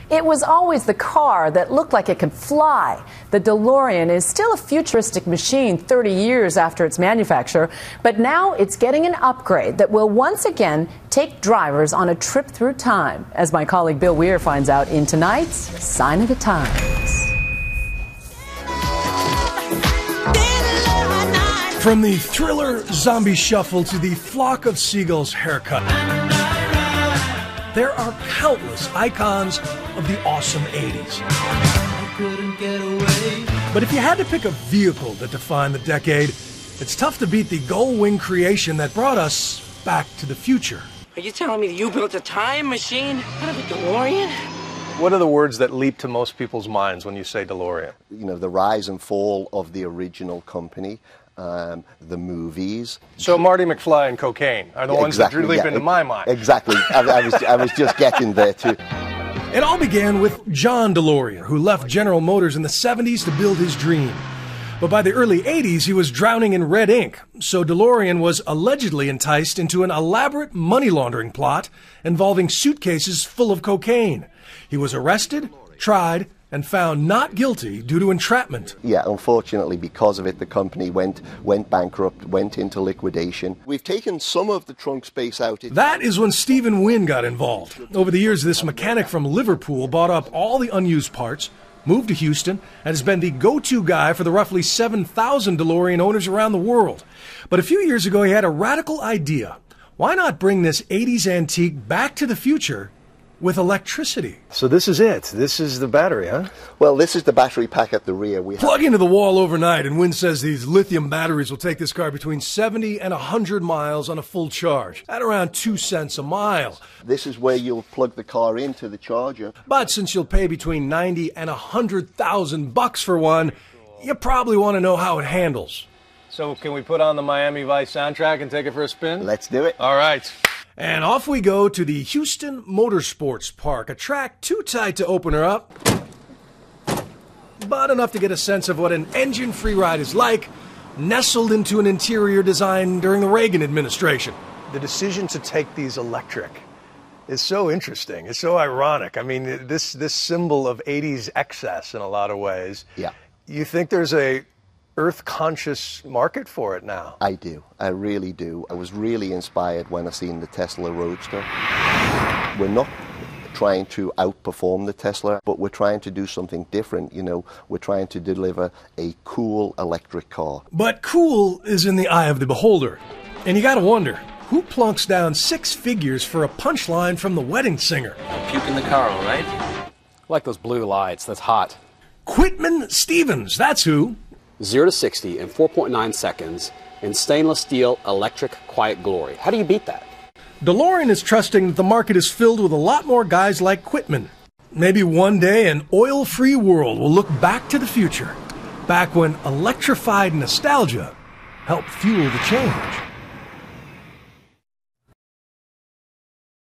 It was always the car that looked like it could fly. The DeLorean is still a futuristic machine 30 years after its manufacture, but now it's getting an upgrade that will once again take drivers on a trip through time, as my colleague Bill Weir finds out in tonight's Sign of the Times. From the thriller zombie shuffle to the flock of seagulls haircut, there are countless icons of the awesome 80s. But if you had to pick a vehicle that defined the decade, it's tough to beat the gull-wing creation that brought us back to the future. Are you telling me that you built a time machine out of a DeLorean? What are the words that leap to most people's minds when you say DeLorean? You know, the rise and fall of the original company. The movies. So Marty McFly and cocaine are the ones that leap into my mind. Exactly. I was just getting there too. It all began with John DeLorean, who left General Motors in the 70s to build his dream. But by the early 80s, he was drowning in red ink. So DeLorean was allegedly enticed into an elaborate money laundering plot involving suitcases full of cocaine. He was arrested, tried, and found not guilty due to entrapment. Yeah, unfortunately, because of it, the company went bankrupt, went into liquidation. We've taken some of the trunk space out. That is when Stephen Wynn got involved. Over the years, this mechanic from Liverpool bought up all the unused parts, moved to Houston, and has been the go-to guy for the roughly 7,000 DeLorean owners around the world. But a few years ago, he had a radical idea. Why not bring this 80s antique back to the future with electricity? So this is it. This is the battery, huh? Well, this is the battery pack at the rear. Plug into the wall overnight, and Wynn says these lithium batteries will take this car between 70 and 100 miles on a full charge, at around 2 cents a mile. This is where you'll plug the car into the charger. But since you'll pay between $90,000 and $100,000 for one, you probably want to know how it handles. So can we put on the Miami Vice soundtrack and take it for a spin? Let's do it. All right. And off we go to the Houston Motorsports Park, a track too tight to open her up, but enough to get a sense of what an engine-free ride is like, nestled into an interior design during the Reagan administration. The decision to take these electric is so interesting. It's so ironic. I mean, this symbol of 80s excess in a lot of ways. Yeah. You think there's a Earth-conscious market for it now? I do. I really do. I was really inspired when I seen the Tesla Roadster. We're not trying to outperform the Tesla, but we're trying to do something different. You know, we're trying to deliver a cool electric car. But cool is in the eye of the beholder. And you gotta wonder, who plunks down 6 figures for a punchline from the wedding singer? Don't puke in the car, all right? I like those blue lights. That's hot. Quitman Stevens, that's who. 0 to 60 in 4.9 seconds in stainless steel electric quiet glory. How do you beat that? DeLorean is trusting that the market is filled with a lot more guys like Quitman. Maybe one day an oil-free world will look back to the future, back when electrified nostalgia helped fuel the change.